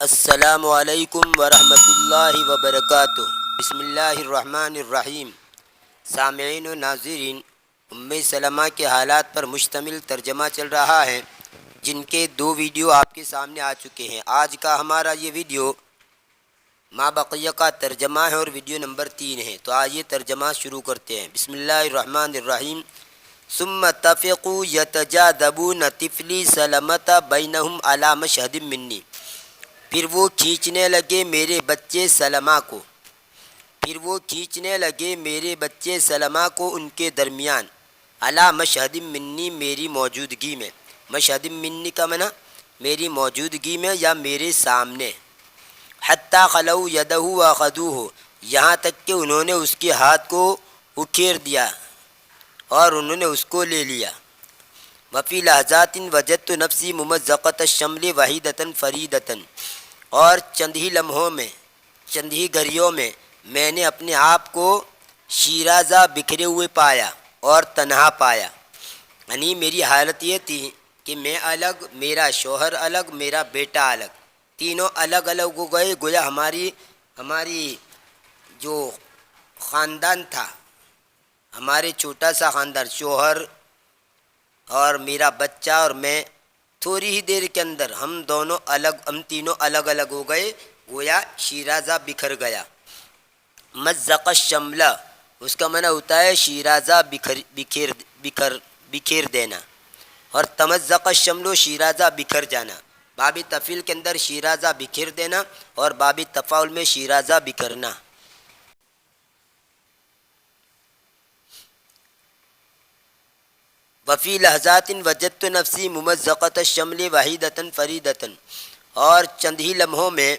السلام علیکم ورحمۃ اللہ وبرکاتہ۔ بسم اللہ الرحمن الرحیم۔ سامعین و ناظرین، ام سلمہ کے حالات پر مشتمل ترجمہ چل رہا ہے، جن کے 2 ویڈیو آپ کے سامنے آ چکے ہیں۔ آج کا ہمارا یہ ویڈیو ما بقیہ کا ترجمہ ہے اور ویڈیو نمبر 3 ہے۔ تو آئیے ترجمہ شروع کرتے ہیں۔ بسم اللہ الرحمن الرحیم۔ ثم اتفقوا یتجاذبون طفلی سلمۃ بینہم علی مشہد منی۔ پھر وہ کھینچنے لگے میرے بچے سلمہ کو ان کے درمیان، علی مشہد منی میری موجودگی میں۔ مشہد منی کا معنی میری موجودگی میں یا میرے سامنے۔ حتی خلو یدہ واخذوہ، یہاں تک کہ انہوں نے اس کے ہاتھ کو اکھیر دیا اور انہوں نے اس کو لے لیا۔ وفی لحظات وجدت نفسی ممزقۃ الشمل وحیدۃ فریدۃ، اور چند ہی گھڑیوں میں میں نے اپنے آپ کو شیرازہ بکھرے ہوئے پایا اور تنہا پایا۔ یعنی میری حالت یہ تھی کہ میں الگ، میرا شوہر الگ، میرا بیٹا الگ، تینوں الگ الگ ہو گئے۔ گویا ہماری جو خاندان تھا، ہمارے چھوٹا سا خاندان، شوہر اور میرا بچہ اور میں، تھوڑی ہی دیر کے اندر ہم تینوں الگ الگ ہو گئے، گویا شیرازہ بکھر گیا۔ مزق الشمل، اس کا معنی ہوتا ہے شیرازہ بکھیر دینا، اور تمزق الشمل شیرازہ بکھر جانا۔ باب تفعیل کے اندر شیرازہ بکھیر دینا اور باب تفاعل میں شیرازہ بکھرنا۔ وفی لحظات وجدت نفسی ممزقۃ الشمل وحیدۃ فریدۃ، اور چند ہی لمحوں میں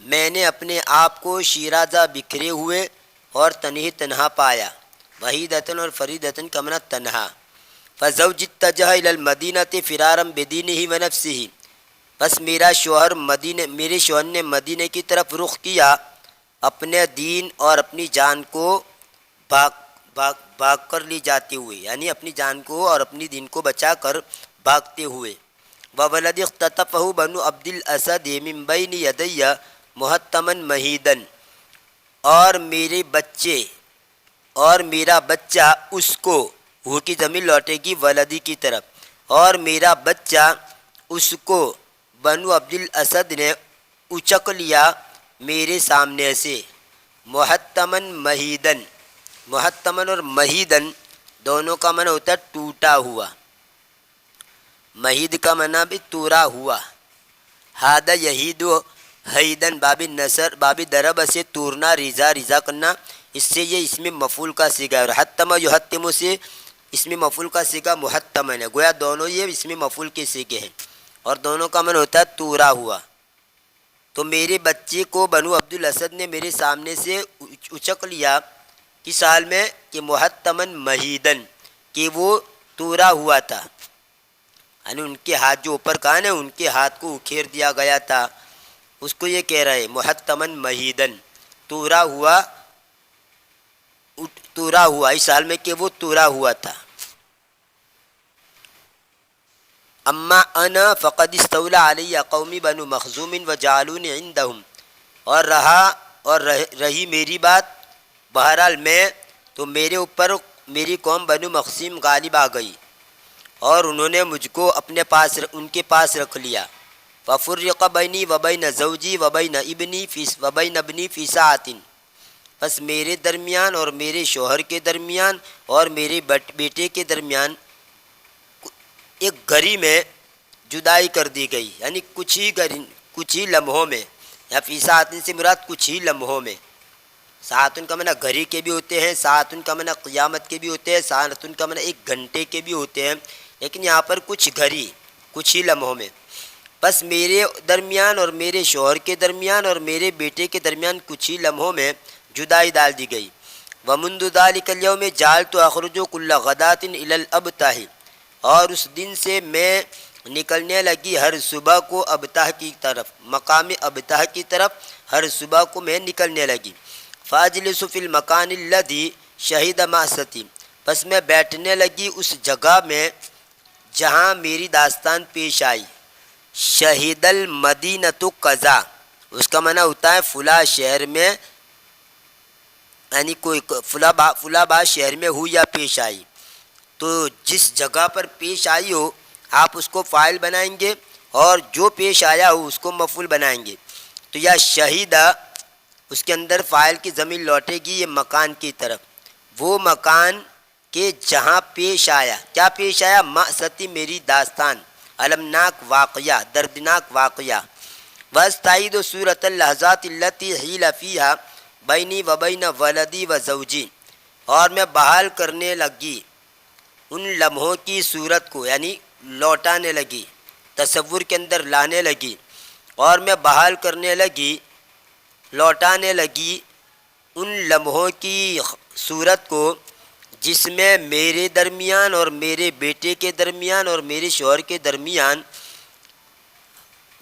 میں نے اپنے آپ کو شیرازہ بکھرے ہوئے اور تنہا پایا۔ وحیدۃ اور فریدۃ کا معنی تنہا۔ فزوجی اتجہ الی المدینۃ فرارا بدینہ ونفسہ، بس میرے شوہر نے مدینہ کی طرف رخ کیا، اپنے دین اور اپنی جان کو بھاگ کر لی جاتے ہوئے، یعنی اپنی جان کو اور اپنی دین کو بچا کر بھاگتے ہوئے۔ وولد اختطفہ بنو عبد الاسد من بین یدی محتما مہیدا، اور میرا بچہ اس کو، وہ کی ضمیر لوٹے گی ولدی کی طرف، اور میرا بچہ اس کو بنو عبد الاسد نے اچک لیا میرے سامنے سے۔ محتما مہیدن، محتمن اور مہیدن دونوں کا معنی ہوتا ہے ٹوٹا ہوا۔ مہید کا معنی بھی توڑا ہوا۔ ہادہ یہید حیدن، باب درب سے توڑنا، ریزا کرنا، اس سے یہ اسم مفعول کا صیغہ ہے۔ اور حتم یحتم سے اسم مفعول کا صیغہ محتمن ہے۔ گویا دونوں یہ اسم مفعول کے صیغے ہیں اور دونوں کا معنی ہوتا ہے توڑا ہوا۔ تو میرے بچے کو بنو عبد الاسد نے میرے سامنے سے اچک لیا، کس حال میں کہ محتمن مہیدن، کہ وہ توڑا ہوا تھا، یعنی ان کے ہاتھ جو اوپر کان ہے ان کے ہاتھ کو اکھیر دیا گیا تھا، اس کو یہ کہہ رہے محتمن مہیدن، توڑا ہوا، اس حال میں کہ وہ توڑا ہوا تھا۔ اما انا فقد استولی علی قومی بنو مخزوم وجعلونی عندہم، اور رہی میری بات، بہرحال میں تو میرے اوپر میری قوم بنو مخزوم غالب آ گئی اور انہوں نے مجھ کو ان کے پاس رکھ لیا۔ ففرق بینی وبین زوجی وبین ابنی فی ساعۃ، بس میرے درمیان اور میرے شوہر کے درمیان اور میرے بیٹے کے درمیان ایک گھڑی میں جدائی کر دی گئی، یعنی کچھ ہی لمحوں میں، یا فی ساعۃ سے مراد کچھ ہی لمحوں میں۔ ساعتن کا معنی گھڑی کے بھی ہوتے ہیں، ساعتن کا معنی قیامت کے بھی ہوتے ہیں، ساعتن کا معنی 1 گھنٹے کے بھی ہوتے ہیں، لیکن یہاں پر کچھ ہی لمحوں میں۔ بس میرے درمیان اور میرے شوہر کے درمیان اور میرے بیٹے کے درمیان کچھ ہی لمحوں میں جدائی ڈال دی گئی۔ ومنذ ذلک اليوم جعلت اخرج كل غداة الى الابتح، اور اس دن سے میں نکلنے لگی ہر صبح کو ابتح کی طرف، مقام ابتح کی طرف ہر صبح کو میں نکلنے لگی۔ فاجلس فی المکان الذی شہد معصیتی، بس میں بیٹھنے لگی اس جگہ میں جہاں میری داستان پیش آئی۔ شہید المدینۃ قضا، اس کا معنی ہوتا ہے فلاں شہر میں، یعنی کوئی فلاں بات شہر میں ہوئی یا پیش آئی، تو جس جگہ پر پیش آئی ہو آپ اس کو فاعل بنائیں گے، اور جو پیش آیا ہو اس کو مفعول بنائیں گے۔ تو یا شہیدہ، اس کے اندر فاعل کی ضمیر لوٹے گی یہ مکان کی طرف، وہ مکان کہ جہاں پیش آیا، کیا پیش آیا؟ مأستی میری داستان، المناک واقعہ، دردناک واقعہ۔ وَاسْتَعِيدُ سُورَةَ اللحظات التي حِيلَ فِيهَا بَيْنِي وَبَيْنَ وَلَدِي وَزَوْجِي، اور میں بحال کرنے لگی ان لمحوں کی صورت کو، یعنی لوٹانے لگی، تصور کے اندر لانے لگی، اور میں بحال کرنے لگی، لوٹانے لگی ان لمحوں کی صورت کو جس میں میرے درمیان اور میرے بیٹے کے درمیان اور میرے شوہر کے درمیان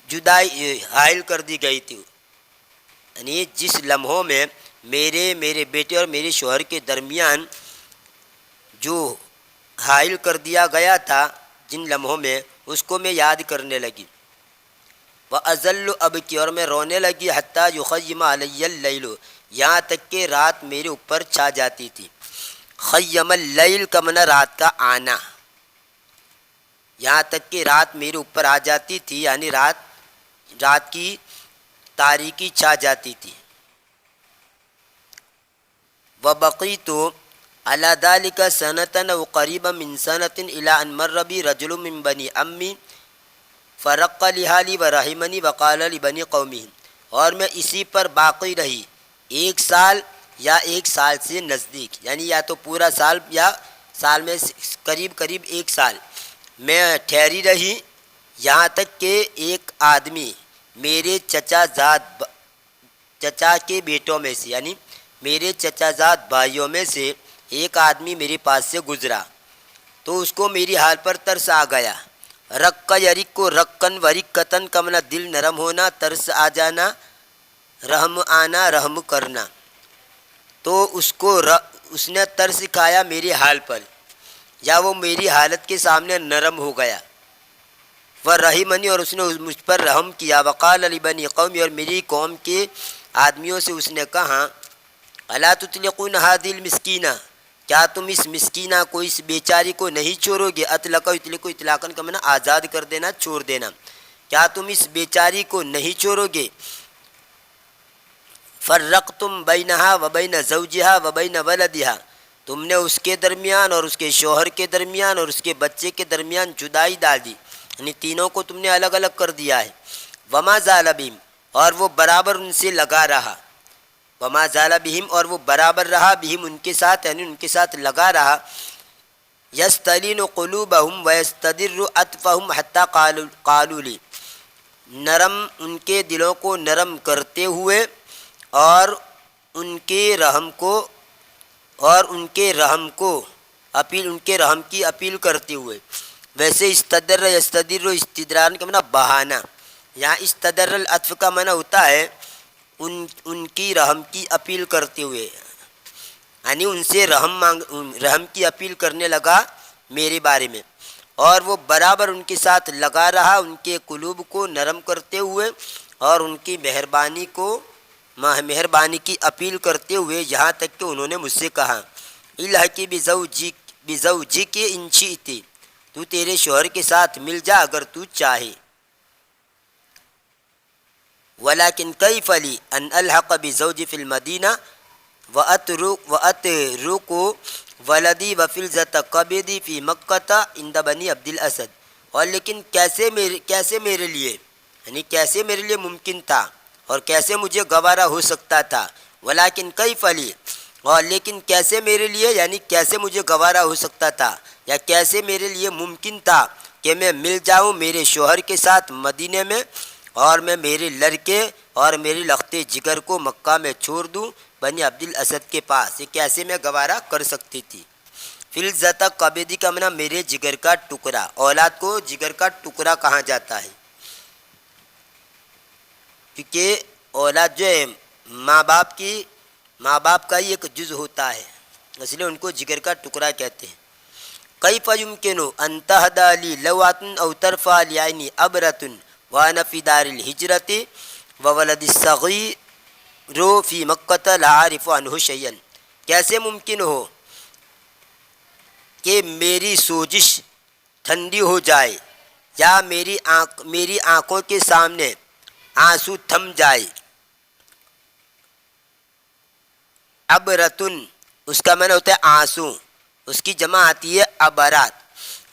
جدائی حائل کر دی گئی تھی، یعنی جس لمحوں میں میرے بیٹے اور میرے شوہر کے درمیان جو حائل کر دیا گیا تھا، جن لمحوں میں، اس کو میں یاد کرنے لگی۔ وَأَظَلُّ أَبْكِي، اور میں رونے لگی، حتیٰ يُخَيِّمَ عَلَيَّ اللَّيْلُ، یہاں تک کہ رات میرے اوپر چھا جاتی تھی۔ خیم اللیل کا معنی رات کا آنا، یہاں تک کہ رات میرے اوپر آ جاتی تھی، یعنی رات کی تاریکی چھا جاتی تھی۔ وَبَقِيتُ عَلَى ذَلِكَ سَنَةً أَوْ قَرِيبًا مِنْ سَنَةٍ إِلَىٰ أَنْ مَرَّ بِي رَجُلٌ مِّن بَنِي عَمِّي فَرَقَّ لِحَالِي وَرَحِمَنِي وَقَالَ لِبَنِي قَوْمِهِ، اور میں اسی پر باقی رہی 1 سال یا 1 سال سے نزدیک، یعنی یا تو پورا سال یا سال میں قریب 1 سال میں ٹھہری رہی، یہاں تک کہ ایک آدمی میرے چچا کے بیٹوں میں سے، یعنی میرے چچا زاد بھائیوں میں سے ایک آدمی میرے پاس سے گزرا، تو اس کو میری حال پر ترس آ گیا۔ رق یرق کو رقن ورقتن کا معنی دل نرم ہونا، ترس آ جانا، رحم آنا، رحم کرنا، تو اس نے ترس کھایا میری حال پر، یا وہ میری حالت کے سامنے نرم ہو گیا۔ وَرَحِمَنِي، اور اس نے مجھ پر رحم کیا۔ وَقَالَ لِبَنِي قَوْمِي، اور میری قوم کے آدمیوں سے اس نے کہا، أَلَا تُطْلِقُونَ هَذِهِ الْمِسْكِينَةَ، کیا تم اس مسکینہ کو، اس بیچاری کو نہیں چھوڑو گے؟ اطلق یطلق اطلاقاً کا معنی آزاد کر دینا، چھوڑ دینا، کیا تم اس بیچاری کو نہیں چھوڑو گے؟ فرقتم بینہا وبین زوجہا وبین ولدہا، تم نے اس کے درمیان اور اس کے شوہر کے درمیان اور اس کے بچے کے درمیان جدائی ڈال دی، یعنی تینوں کو تم نے الگ الگ کر دیا ہے۔ وما زال بہم، اور وہ برابر ان سے لگا رہا، وما زال بہم، اور وہ برابر رہا، بہم ان کے ساتھ، یعنی ان کے ساتھ لگا رہا۔ یستلین قلوبہم ویستدر اطفہم حتی قالوا لی، نرم ان کے دلوں کو نرم کرتے ہوئے اور ان کے رحم کی اپیل کرتے ہوئے۔ ویسے استدر یستدر استدرار کا معنی بہانا، یہاں استدر العطف کا معنی ہوتا ہے ان کی رحم کی اپیل کرتے ہوئے، یعنی ان سے رحم کی اپیل کرنے لگا میرے بارے میں، اور وہ برابر ان کے ساتھ لگا رہا، ان کے قلوب کو نرم کرتے ہوئے اور ان کی مہربانی کی اپیل کرتے ہوئے، یہاں تک کہ انہوں نے مجھ سے کہا، الحقی بزوجک ان شئت، تو تیرے شوہر کے ساتھ مل جا اگر تو چاہے۔ ولیکن کیف لی ان الحق بزوجی فی المدینہ واترک ولدی وفلذۃ قبضی فی مکۃ عند بنی عبد الاسد، اور لیکن کیسے میرے لیے، یعنی کیسے میرے لیے ممکن تھا اور کیسے مجھے گوارا ہو سکتا تھا۔ ولیکن کیف لی، اور لیکن کیسے میرے لیے، یعنی کیسے مجھے گوارا ہو سکتا تھا یا کیسے میرے لیے ممکن تھا کہ میں مل جاؤں میرے شوہر کے ساتھ مدینے میں، اور میں میرے لڑکے اور میرے لخت جگر کو مکہ میں چھوڑ دوں بنی عبد الاسد کے پاس، یہ کیسے میں گوارا کر سکتی تھی۔ فلذۃ قبضی کا معنی میرے جگر کا ٹکڑا، اولاد کو جگر کا ٹکڑا کہا جاتا ہے، کیونکہ اولاد جو ہے ماں باپ کا ہی ایک جز ہوتا ہے، اس لیے ان کو جگر کا ٹکڑا کہتے ہیں۔ کیف یمکن ان تہدی لی لوۃ او ترفع لعینی ابرۃ وانا فی دار الہجرۃ، وولد الصغیر فی مکہ لا اعرف عنہ شیئا، کیسے ممکن ہو کہ میری سوزش ٹھنڈی ہو جائے یا میری آنکھوں کے سامنے آنسو تھم جائے. ابرتن اس کا معنی ہوتا ہے آنسو، اس کی جمع آتی ہے ابرات.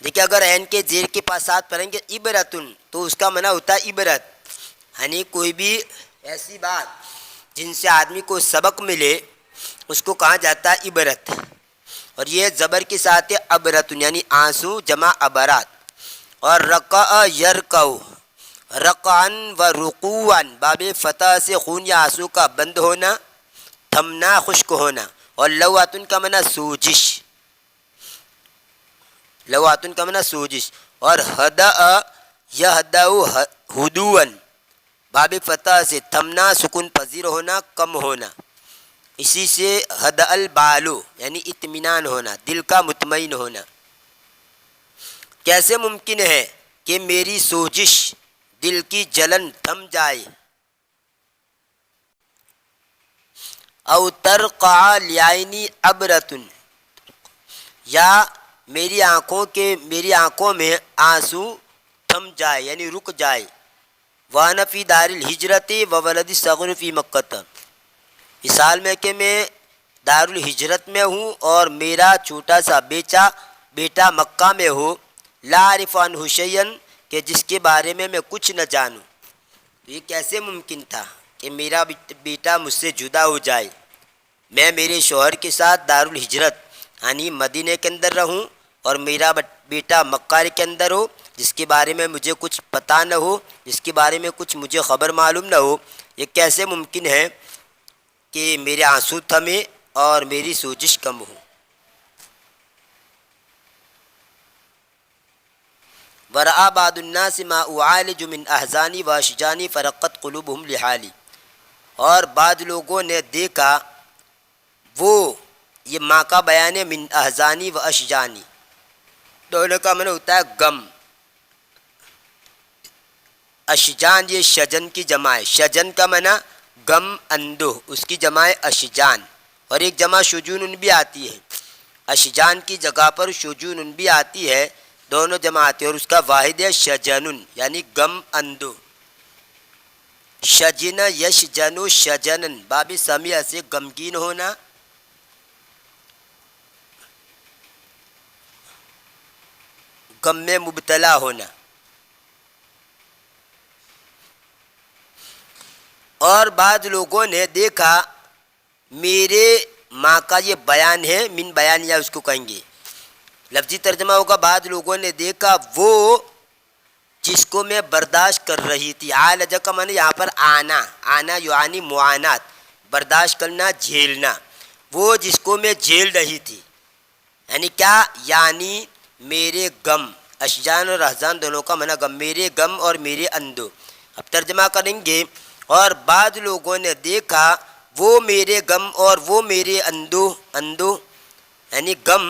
دیکھیں اگر عین کے زیر کے پاس ساتھ پڑھیں گے عبرتن تو اس کا معنی ہوتا ہے عبرت، یعنی کوئی بھی ایسی بات جن سے آدمی کو سبق ملے اس کو کہا جاتا ہے عبرت. اور یہ زبر کے ساتھ ہے ابرتن یعنی آنسو جمع ابرات. اور رقع یرقع، رقعن و رقوعن باب فتح سے خون یا آنسو کا بند ہونا، تھمنا، خشک ہونا. اور لواتن کا معنی سوجش، لواتن کا معنی سوجش. اور ہدأ یہدأ ہدوءن باب فتح سے تھمنا، سکون پذیر ہونا، کم ہونا. اسی سے ہدأ البالو یعنی اطمینان ہونا، دل کا مطمئن ہونا. کیسے ممکن ہے کہ میری سوجش، دل کی جلن تھم جائے. او ترقع لعینی ابرتن، یا میری آنکھوں میں آنسو تھم جائے یعنی رک جائے. وانا فی دار الہجرت وولد الصغیر فی مکہ، اس حال میں کہ میں دار الہجرت میں ہوں اور میرا چھوٹا سا بیٹا مکہ میں ہو. لا اعرف عنہ شیئا، کہ جس کے بارے میں کچھ نہ جانوں. تو یہ کیسے ممکن تھا کہ میرا بیٹا مجھ سے جدا ہو جائے، میں میرے شوہر کے ساتھ دار الہجرت یعنی مدینہ کے اندر رہوں اور میرا بیٹا مکہ کے اندر ہو جس کے بارے میں مجھے کچھ پتہ نہ ہو، جس کے بارے میں کچھ مجھے خبر معلوم نہ ہو. یہ کیسے ممکن ہے کہ میرے آنسو تھمے اور میری سوزش کم ہو. ورآ بعض الناس ما اعالج من احزانی و اشجانی فرقت قلوبهم لحالی، اور بعض لوگوں نے دیکھا، وہ یہ ماں کا بیان ہے، من احزانی و اشجانی دونوں کا معنی ہوتا ہے غم. اشجان یہ شجن کی جمع ہے، شجن کا معنی غم اندوہ، اس کی جمع ہے اشجان. اور ایک جمع شجون بھی آتی ہے، اشجان کی جگہ پر شجون بھی آتی ہے، دونوں جمع آتی ہے. اور اس کا واحد ہے شجن یعنی غم اندوہ. شجن یشجن شجنن باب سمیع سے غمگین ہونا، غم میں مبتلا ہونا. اور بعض لوگوں نے دیکھا، میرے ماں کا یہ بیان ہے، من بیان یا اس کو کہیں گے لفظی ترجمہ ہوگا. بعض لوگوں نے دیکھا وہ جس کو میں برداشت کر رہی تھی. عالجہ کا معنی یہاں پر آنا یعنی معانات، برداشت کرنا، جھیلنا. وہ جس کو میں جھیل رہی تھی، یعنی کیا، یعنی میرے غم. اشجان اور احزان دونوں کا معنی غم، میرے غم اور میرے اندو. اب ترجمہ کریں گے. اور بعض لوگوں نے دیکھا وہ میرے غم اور وہ میرے اندو یعنی غم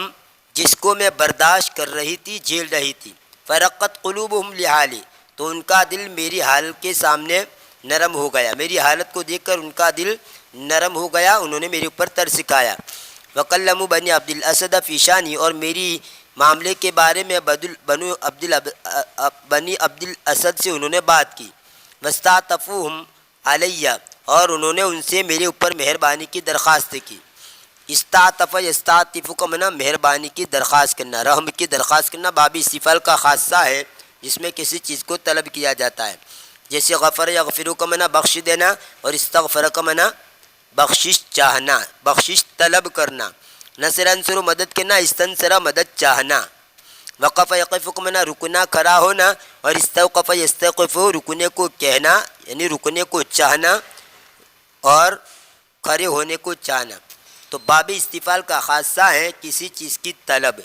جس کو میں برداشت کر رہی تھی، جھیل رہی تھی. فرقت قلوبہم لحالی، تو ان کا دل میری حالت کے سامنے نرم ہو گیا، میری حالت کو دیکھ کر ان کا دل نرم ہو گیا، انہوں نے میرے اوپر ترس سکھایا. وکلموا بنی عبد الاسد فی شانی، اور میری معاملے کے بارے میں بنی عبد الاسد سے انہوں نے بات کی. واستعطفوہم علیہ، اور انہوں نے ان سے میرے اوپر مہربانی کی درخواست کی. استعطف یستعطف کا معنی مہربانی کی درخواست کرنا، رحم کی درخواست کرنا. باب استفعال کا خاصہ ہے جس میں کسی چیز کو طلب کیا جاتا ہے. جیسے غفر یغفر کا معنی بخش دینا، اور استغفر کا معنی بخشش چاہنا، بخشش طلب کرنا. نصر انصر مدد کرنا، استنصر مدد چاہنا. وقف یقف کا معنی رکنا، کھڑا ہونا. اور استوقف یستوقف رکنے کو کہنا یعنی رکنے کو چاہنا اور کھڑے ہونے کو چاہنا. تو باب استفعال کا خاصہ ہے کسی چیز کی طلب.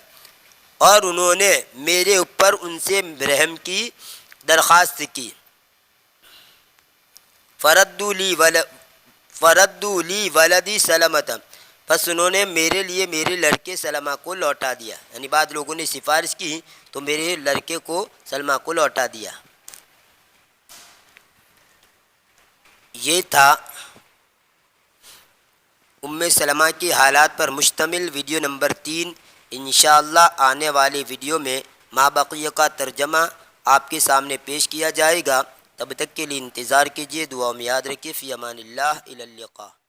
اور انہوں نے میرے اوپر ان سے رحم کی درخواست کی. فردوا لی ولدی سلمۃ، پس انہوں نے میرے لیے میرے لڑکے سلمہ کو لوٹا دیا. یعنی بعد لوگوں نے سفارش کی تو میرے لڑکے کو سلمہ کو لوٹا دیا. یہ تھا ام سلمہ کی حالات پر مشتمل ویڈیو نمبر 3۔ انشاءاللہ آنے والی ویڈیو میں ما بقیہ کا ترجمہ آپ کے سامنے پیش کیا جائے گا۔ تب تک کے لیے انتظار کیجیے، دعا میں یاد رکھیے۔ فی امان اللہ، الی اللقاء۔